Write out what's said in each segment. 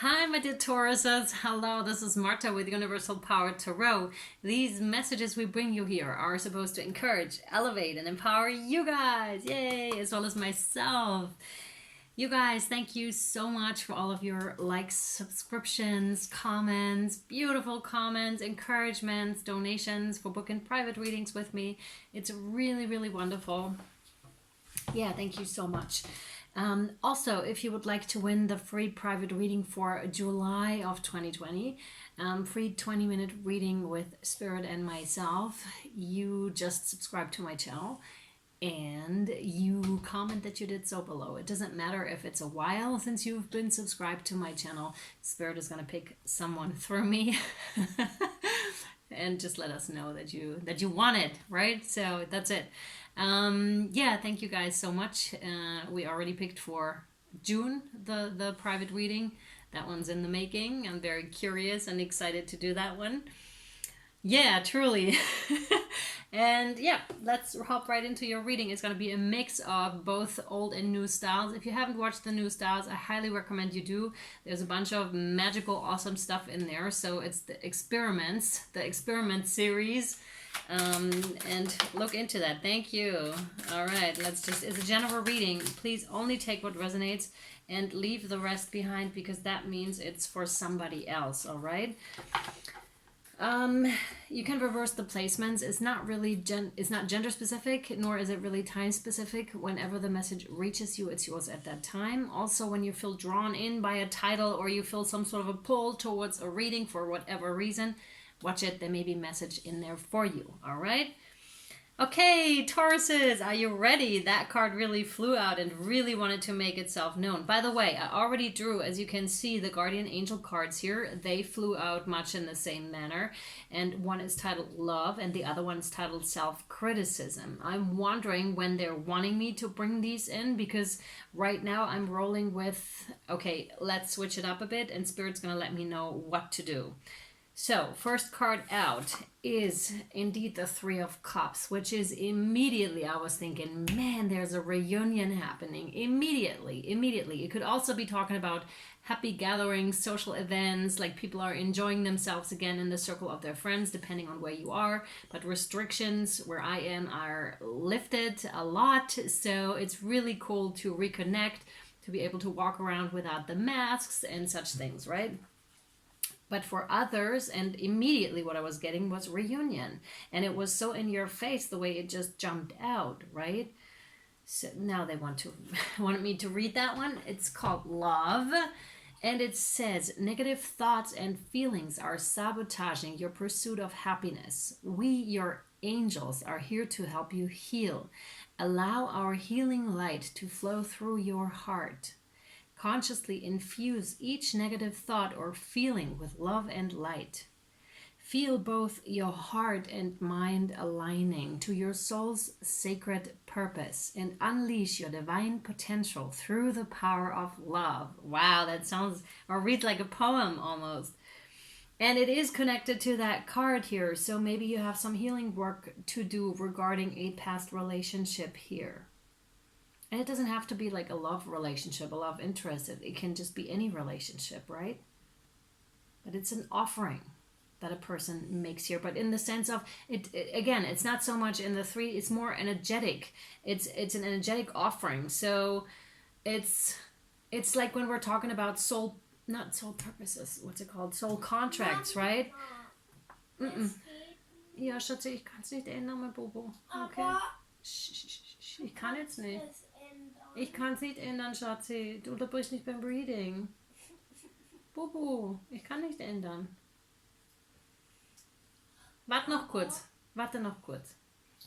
Hi, my dear Tauruses. Hello, this is Marta with Universal Power Tarot. These messages we bring you here are supposed to encourage, elevate, and empower you guys. Yay! As well as myself. You guys, thank you so much for all of your likes, subscriptions, comments, beautiful comments, encouragements, donations for booking private readings with me. It's really, really wonderful. Yeah, thank you so much. Also, if you would like to win the free private reading for July of 2020, free 20-minute reading with Spirit and myself, you just subscribe to my channel and you comment that you did so below. It doesn't matter if it's a while since you've been subscribed to my channel. Spirit is going to pick someone through me and just let us know that you want it, right? So that's it. Yeah, thank you guys so much. We already picked for June the private reading. That one's in the making. I'm very curious and excited to do that one. Yeah, truly. And yeah, let's hop right into your reading. It's going to be a mix of both old and new styles. If you haven't watched the new styles, I highly recommend you do. There's a bunch of magical, awesome stuff in there. So it's the experiment series. And look into that. Thank you. All right, it's a general reading. Please only take what resonates and leave the rest behind, because that means it's for somebody else. All right. You can reverse the placements. It's not really it's not gender specific, nor is it really time specific. Whenever the message reaches you, it's yours at that time. Also, when you feel drawn in by a title or you feel some sort of a pull towards a reading for whatever reason, watch it. There may be a message in there for you. All right. Okay, Tauruses, are you ready? That card really flew out and really wanted to make itself known. By the way, I already drew, as you can see, the Guardian Angel cards here. They flew out much in the same manner. And one is titled Love and the other one is titled Self-Criticism. I'm wondering when they're wanting me to bring these in, because right now I'm rolling with, okay, let's switch it up a bit and Spirit's going to let me know what to do. So, first card out is indeed the Three of Cups, which is immediately, I was thinking, man, there's a reunion happening. Immediately. It could also be talking about happy gatherings, social events, like people are enjoying themselves again in the circle of their friends, depending on where you are. But restrictions, where I am, are lifted a lot. So, it's really cool to reconnect, to be able to walk around without the masks and such things, right? But for others, and immediately what I was getting was reunion. And it was so in your face the way it just jumped out, right? So now they wanted me to read that one. It's called Love. And it says, negative thoughts and feelings are sabotaging your pursuit of happiness. We, your angels, are here to help you heal. Allow our healing light to flow through your heart. Consciously infuse each negative thought or feeling with love and light. Feel both your heart and mind aligning to your soul's sacred purpose and unleash your divine potential through the power of love. Wow, that sounds or reads like a poem almost. And it is connected to that card here, so maybe you have some healing work to do regarding a past relationship here. And it doesn't have to be like a love relationship, a love interest. It can just be any relationship, right? But it's an offering that a person makes here. But in the sense of, again, it's not so much in the three, it's more energetic. It's an energetic offering. So it's like when we're talking about not soul purposes, what's it called? Soul contracts, right? Ja, Schatzi, ich kann es nicht ändern, mein Bobo. Okay. Ich kann jetzt nicht. Ich kann es nicht ändern, Schatzi. Du unterbrichst nicht beim Reading. Bobo, ich kann nicht ändern. Warte noch kurz.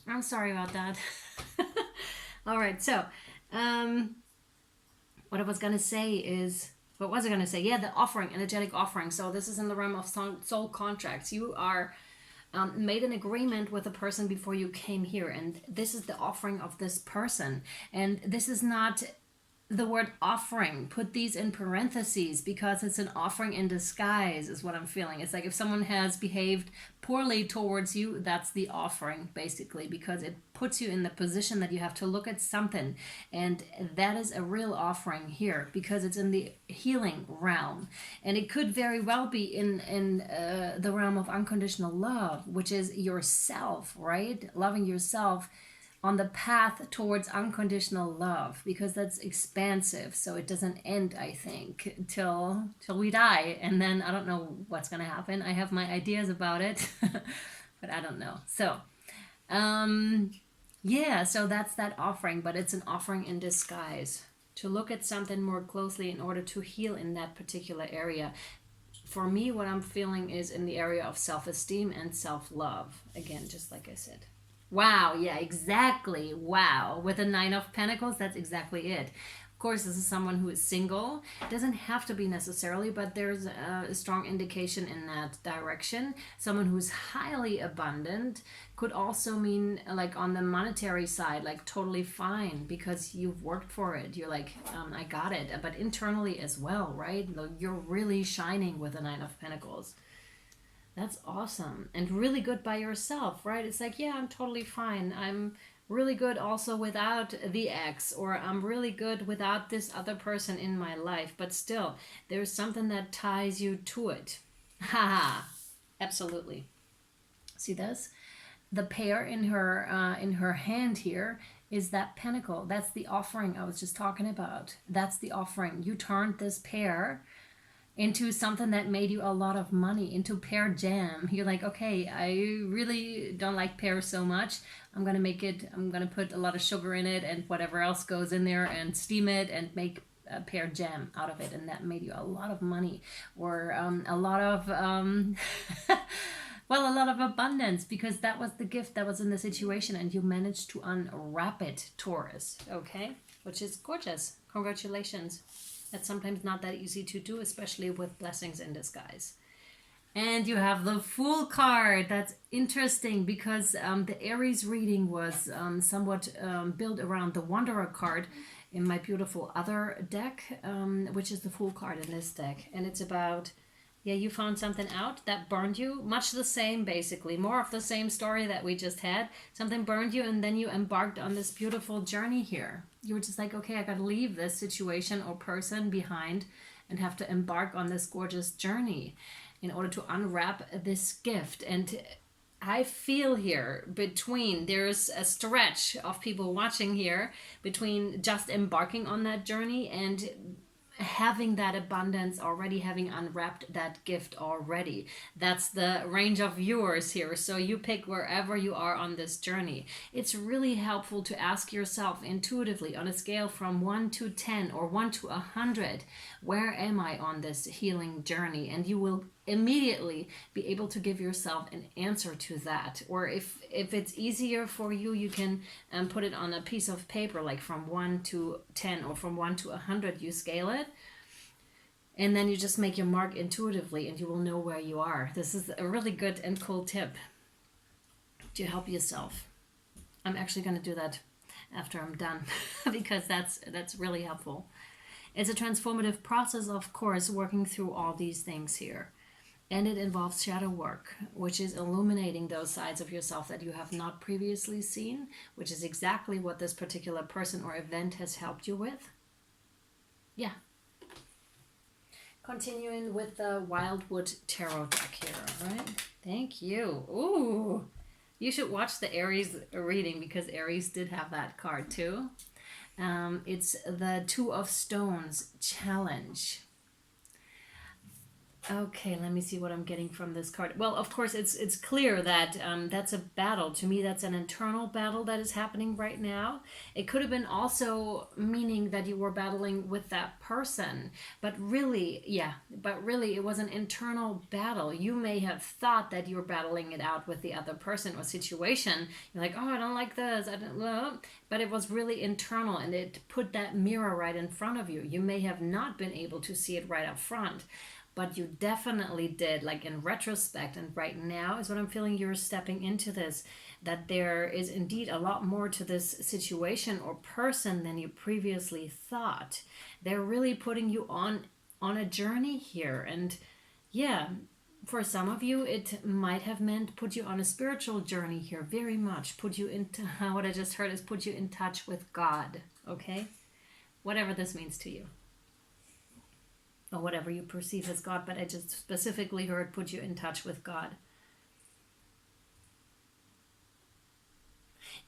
I'm sorry about that. Alright, so, what I was going to say is, what was I going to say? Yeah, the offering, energetic offering. So this is in the realm of soul contracts. You are made an agreement with a person before you came here, and this is the offering of this person. And this is not the word offering, put these in parentheses, because it's an offering in disguise is what I'm feeling. It's like if someone has behaved poorly towards you, that's the offering basically, because it puts you in the position that you have to look at something, and that is a real offering here because it's in the healing realm, and it could very well be in the realm of unconditional love, which is yourself, right? Loving yourself on the path towards unconditional love, because that's expansive, so it doesn't end, I think, till we die, and then I don't know what's gonna happen. I have my ideas about it but I don't know. So yeah, so that's that offering, but it's an offering in disguise, to look at something more closely in order to heal in that particular area. For me, what I'm feeling is in the area of self-esteem and self-love, again, just like I said. Wow, yeah, exactly. Wow. With the Nine of Pentacles, that's exactly it. Of course, this is someone who is single. It doesn't have to be necessarily, but there's a strong indication in that direction. Someone who's highly abundant could also mean, like, on the monetary side, like totally fine because you've worked for it. You're like, I got it. But internally as well, right? You're really shining with the Nine of Pentacles. That's awesome. And really good by yourself, right? It's like, yeah, I'm totally fine. I'm really good also without the ex, or I'm really good without this other person in my life. But still, there's something that ties you to it. Haha. Absolutely. See this? The pair in her hand here is that pentacle. That's the offering I was just talking about. That's the offering. You turned this pair into something that made you a lot of money, into pear jam. You're like, okay, I really don't like pears so much. I'm gonna put a lot of sugar in it and whatever else goes in there and steam it and make a pear jam out of it, and that made you a lot of money, or a lot of well, a lot of abundance, because that was the gift that was in the situation and you managed to unwrap it, Taurus. Okay, which is gorgeous. Congratulations. That's sometimes not that easy to do, especially with blessings in disguise. And you have the Fool card. That's interesting because the Aries reading was somewhat built around the Wanderer card in my beautiful other deck, which is the Fool card in this deck. And it's about, yeah, you found something out that burned you. Much the same, basically. More of the same story that we just had. Something burned you, and then you embarked on this beautiful journey here. You were just like, okay, I gotta leave this situation or person behind and have to embark on this gorgeous journey in order to unwrap this gift. And I feel here there's a stretch of people watching here between just embarking on that journey and having that abundance already, having unwrapped that gift already. That's the range of viewers here, so you pick wherever you are on this journey. It's really helpful to ask yourself intuitively on a scale from 1 to 10 or 1 to 100, where am I on this healing journey? And you will immediately be able to give yourself an answer to that. Or if it's easier for you, you can put it on a piece of paper, like from 1 to 10 or from 1 to 100, you scale it, and then you just make your mark intuitively and you will know where you are. This is a really good and cool tip to help yourself. I'm actually going to do that after I'm done because that's really helpful. It's a transformative process, of course, working through all these things here. And it involves shadow work, which is illuminating those sides of yourself that you have not previously seen, which is exactly what this particular person or event has helped you with. Yeah. Continuing with the Wildwood Tarot deck here, all right? Thank you. Ooh, you should watch the Aries reading because Aries did have that card too. It's the Two of Stones challenge. Okay, let me see what I'm getting from this card. Well, of course, it's clear that that's a battle. To me, that's an internal battle that is happening right now. It could have been also meaning that you were battling with that person. But really, it was an internal battle. You may have thought that you were battling it out with the other person or situation. You're like, oh, I don't like this. I don't know. But it was really internal, and it put that mirror right in front of you. You may have not been able to see it right up front. but you definitely did, like in retrospect, and right now is what I'm feeling, you're stepping into this, that there is indeed a lot more to this situation or person than you previously thought. They're really putting you on a journey here. And yeah, for some of you it might have meant put you on a spiritual journey here, very much put you into what I just heard is put you in touch with God. Okay, whatever this means to you, or whatever you perceive as God, but I just specifically heard put you in touch with God.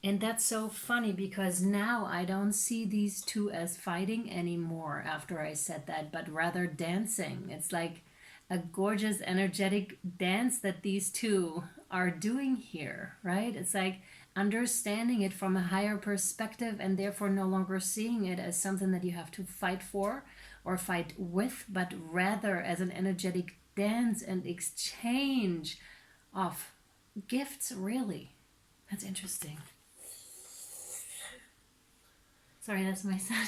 And that's so funny because now I don't see these two as fighting anymore after I said that, but rather dancing. It's like a gorgeous, energetic dance that these two are doing here, right? It's like understanding it from a higher perspective and therefore no longer seeing it as something that you have to fight for or fight with, but rather as an energetic dance and exchange of gifts, really. That's interesting. Sorry, that's my son.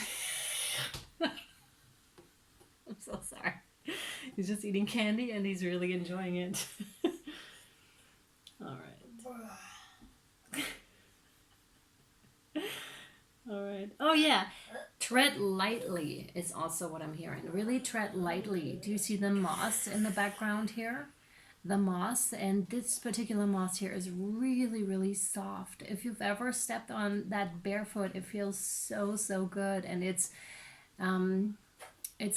I'm so sorry. He's just eating candy and he's really enjoying it. All right. All right. Oh, yeah. Tread lightly is also what I'm hearing. Really tread lightly. Do you see the moss in the background here? The moss, and this particular moss here is really, really soft. If you've ever stepped on that barefoot, it feels so, so good. And it's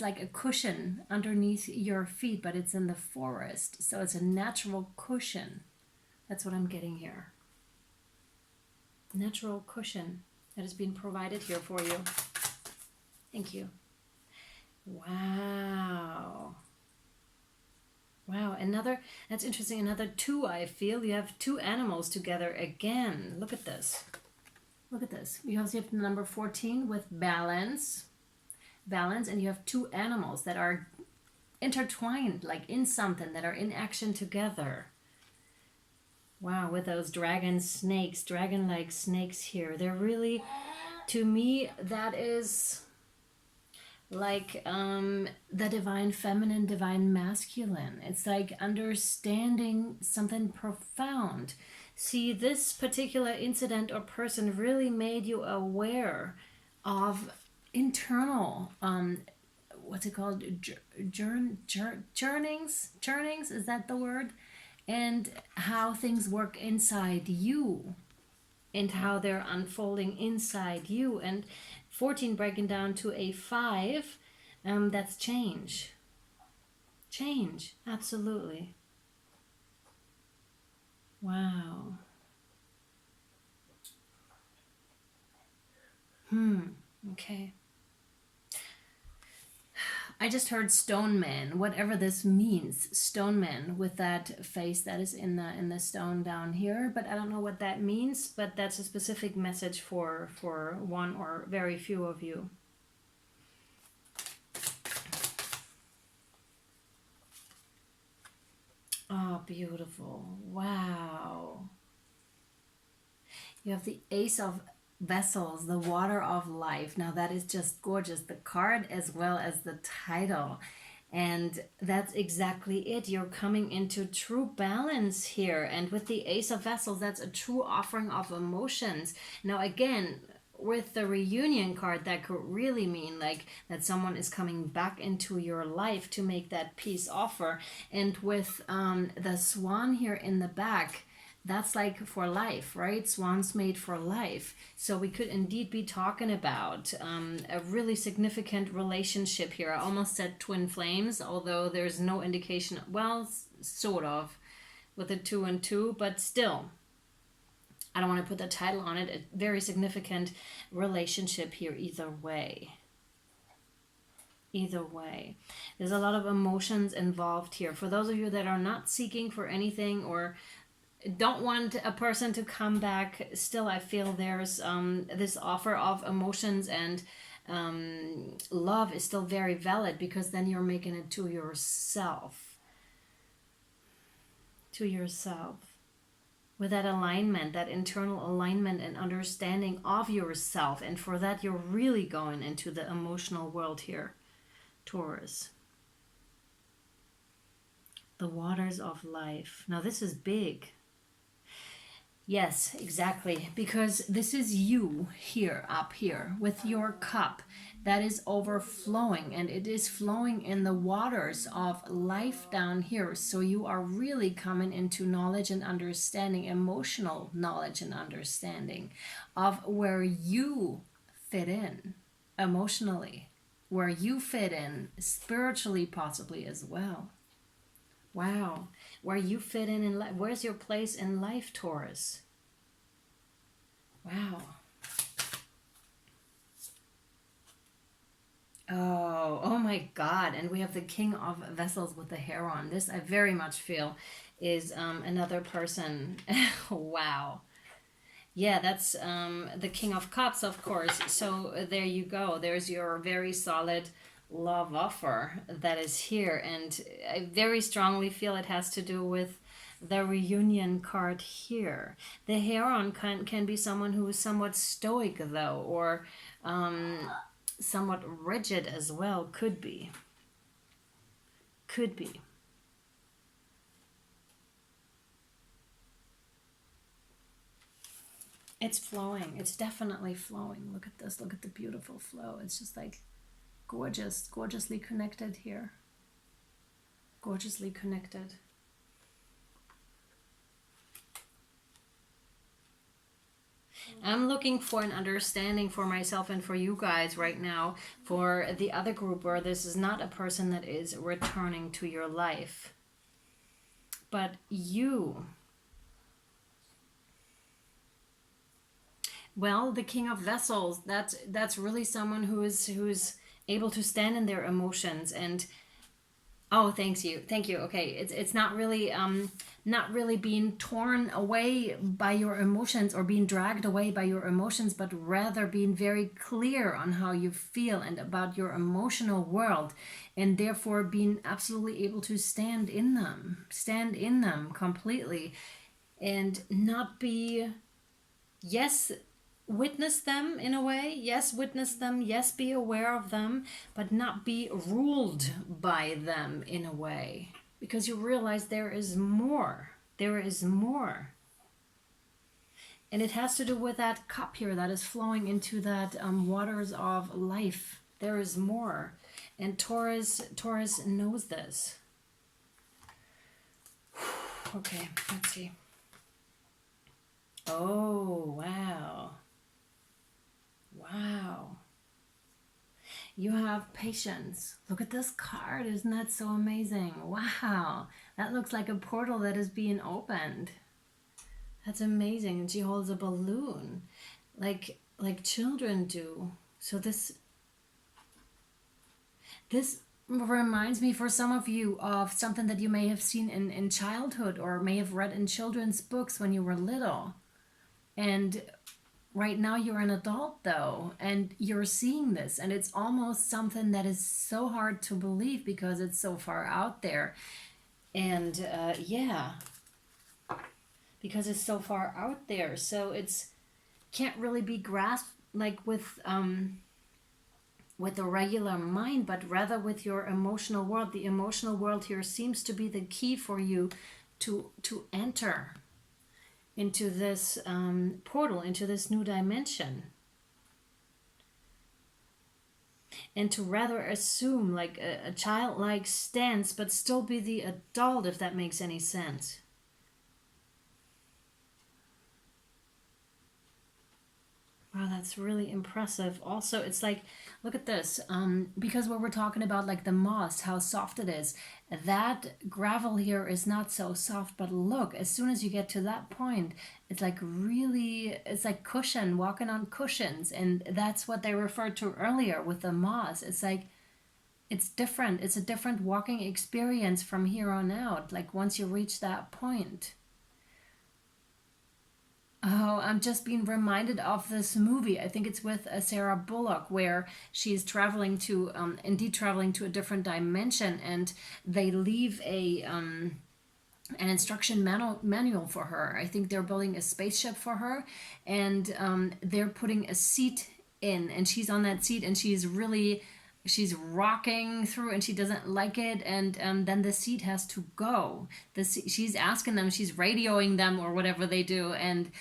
like a cushion underneath your feet, but it's in the forest. So it's a natural cushion. That's what I'm getting here. Natural cushion that has been provided here for you. Thank you. Wow. Wow, that's interesting, another two, I feel. You have two animals together again. Look at this. Look at this. You have the number 14 with balance. Balance, and you have two animals that are intertwined, like in something, that are in action together. Wow, with those dragon snakes, dragon-like snakes here. They're really, to me, that is like the divine feminine, divine masculine. It's like understanding something profound. See, this particular incident or person really made you aware of internal what's it called, churnings, is that the word? And how things work inside you and how they're unfolding inside you. And 14 breaking down to a 5, that's change. Change, absolutely. Wow. Okay. I just heard stone man, whatever this means. Stone man with that face that is in the stone down here, but I don't know what that means, but that's a specific message for one or very few of you. Oh, beautiful. Wow. You have the Ace of Vessels, the water of life. Now that is just gorgeous, the card as well as the title, and that's exactly it. You're coming into true balance here, and with the Ace of Vessels, that's a true offering of emotions. Now again, with the reunion card, that could really mean like that someone is coming back into your life to make that peace offer. And with the swan here in the back, that's like for life, right? Swans made for life. So we could indeed be talking about a really significant relationship here. I almost said twin flames, although there's no indication, well, sort of, with a 2 and 2, but still, I don't want to put the title on it. A very significant relationship here either way. Either way. There's a lot of emotions involved here. For those of you that are not seeking for anything or don't want a person to come back, still I feel there's this offer of emotions and love is still very valid, because then you're making it to yourself. To yourself. With that alignment, that internal alignment and understanding of yourself. And for that, you're really going into the emotional world here, Taurus. The waters of life. Now this is big. Yes, exactly. Because this is you here, up here, with your cup that is overflowing, and it is flowing in the waters of life down here. So you are really coming into knowledge and understanding, emotional knowledge and understanding of where you fit in emotionally, where you fit in spiritually, possibly as well. Wow. Where you fit in life. Where's your place in life, Taurus? Wow. Oh my God. And we have the King of Vessels with the hair on. This I very much feel is another person. Wow. Yeah, that's the King of Cups, of course. So there you go. There's your very solid love offer that is here. And I very strongly feel it has to do with the reunion card here. The Heron can be someone who is somewhat stoic, though, or somewhat rigid as well. Could be. Could be. It's flowing. It's definitely flowing. Look at this. Look at the beautiful flow. It's just like gorgeous, gorgeously connected here. Gorgeously connected. I'm looking for an understanding for myself and for you guys right now, for the other group where this is not a person that is returning to your life, but you. Well, the King of Vessels, that's really someone who's able to stand in their emotions and oh, thank you. Okay, it's not really being torn away by your emotions or being dragged away by your emotions, but rather being very clear on how you feel and about your emotional world, and therefore being absolutely able to stand in them completely, and not be, yes, witness them in a way, yes, witness them, yes, be aware of them, but not be ruled by them in a way, because you realize there is more. And it has to do with that cup here that is flowing into that waters of life. There is more, and Taurus knows this. Okay, let's see. Oh, wow. Wow. You have patience. Look at this card. Isn't that so amazing? Wow. That looks like a portal that is being opened. That's amazing. And she holds a balloon like children do. So this reminds me for some of you of something that you may have seen in childhood or may have read in children's books when you were little. And right now you're an adult though, and you're seeing this, and it's almost something that is so hard to believe because it's so far out there. And yeah, because it's so far out there, so it's can't really be grasped like with the regular mind, but rather with your emotional world. The emotional world here seems to be the key for you to enter into this portal, into this new dimension. And to rather assume like a childlike stance, but still be the adult, if that makes any sense. Wow, that's really impressive. Also, it's like, look at this. Because when we're talking about like the moss, how soft it is, that gravel here is not so soft, but look, as soon as you get to that point, it's like really, it's like cushion, walking on cushions. And that's what they referred to earlier with the moss. It's like, it's different. It's a different walking experience from here on out. Like once you reach that point. Oh, I'm just being reminded of this movie. I think it's with Sarah Bullock, where she's traveling to, indeed traveling to a different dimension, and they leave an instruction manual for her. I think they're building a spaceship for her, and they're putting a seat in, and she's on that seat, and she's really she's rocking through and she doesn't like it, and then the seed has to go. She's asking them, she's radioing them or whatever they do, and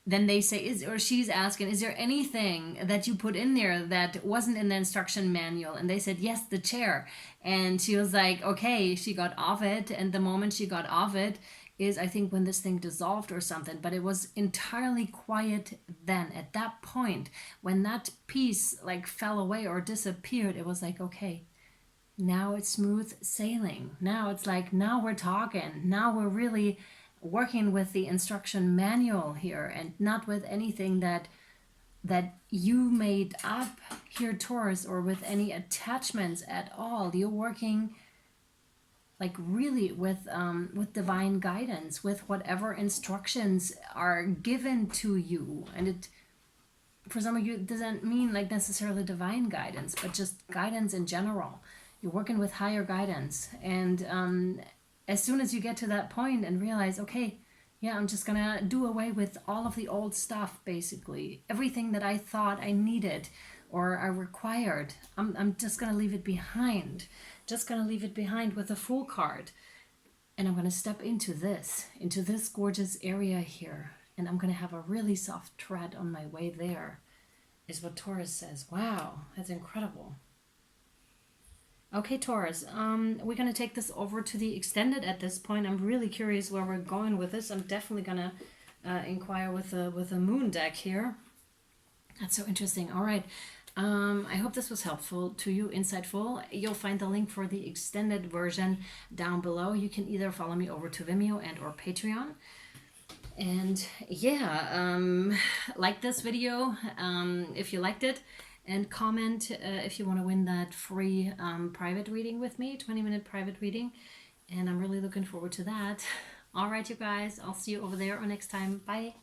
then they say, she's asking, is there anything that you put in there that wasn't in the instruction manual? And they said, yes, the chair. And she was like, okay, she got off it. And the moment she got off it is, I think, when this thing dissolved or something, but it was entirely quiet then. At that point, when that piece like fell away or disappeared, it was like, okay, now it's smooth sailing. Now it's like, now we're talking. Now we're really working with the instruction manual here, and not with anything that you made up here, Taurus, or with any attachments at all. You're working like really with divine guidance, with whatever instructions are given to you. And it, for some of you, it doesn't mean like necessarily divine guidance, but just guidance in general. You're working with higher guidance, and as soon as you get to that point and realize, okay, yeah, I'm just gonna do away with all of the old stuff, basically everything that I thought I needed or I required, I'm just gonna leave it behind. Just gonna leave it behind with a Fool card, and I'm gonna step into this gorgeous area here, and I'm gonna have a really soft tread on my way there, is what Taurus says. Wow, that's incredible. Okay, Taurus, we're gonna take this over to the extended at this point. I'm really curious where we're going with this. I'm definitely gonna inquire with a moon deck here. That's so interesting. All right. I hope this was helpful to you, insightful. You'll find the link for the extended version down below. You can either follow me over to Vimeo and or Patreon. And yeah, like this video if you liked it, and comment if you want to win that free private reading with me, 20-minute private reading. And I'm really looking forward to that. All right, you guys, I'll see you over there or next time. Bye.